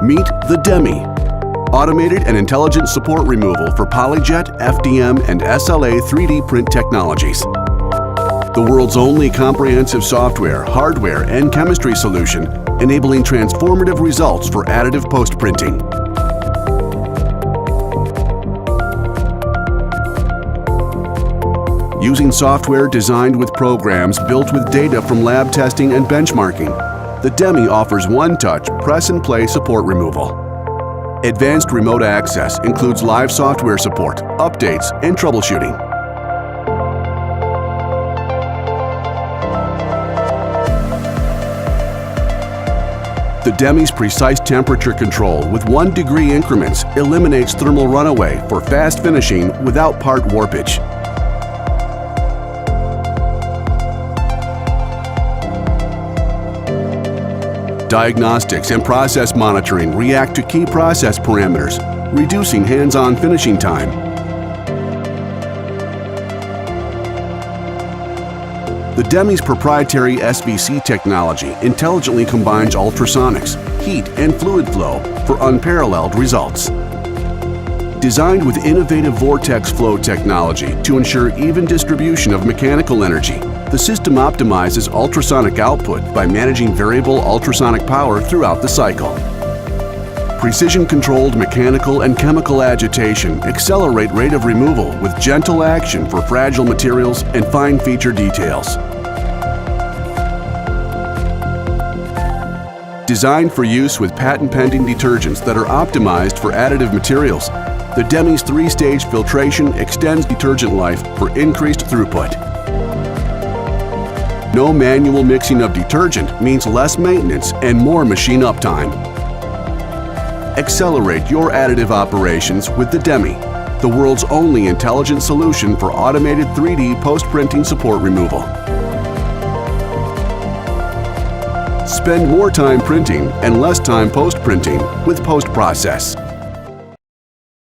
Meet the DEMI, automated and intelligent support removal for POLYJET, FDM, and SLA 3D print technologies. The world's only comprehensive software, hardware, and chemistry solution, enabling transformative results for additive post-printing. Using software designed with programs built with data from lab testing and benchmarking, the DEMI offers one-touch, press-and-play support removal. Advanced remote access includes live software support, updates, and troubleshooting. The DEMI's precise temperature control with 1-degree increments eliminates thermal runaway for fast finishing without part warpage. Diagnostics and process monitoring react to key process parameters, reducing hands-on finishing time. The DEMI's proprietary SVC technology intelligently combines ultrasonics, heat, and fluid flow for unparalleled results. Designed with innovative VORTEX flow technology to ensure even distribution of mechanical energy, the system optimizes ultrasonic output by managing variable ultrasonic power throughout the cycle. Precision-controlled mechanical and chemical agitation accelerate rate of removal with gentle action for fragile materials and fine feature details. Designed for use with patent-pending detergents that are optimized for additive materials, the DEMI's 3-stage filtration extends detergent life for increased throughput. No manual mixing of detergent means less maintenance and more machine uptime. Accelerate your additive operations with the DEMI, the world's only intelligent solution for automated 3D post-printing support removal. Spend more time printing and less time post-printing with PostProcess.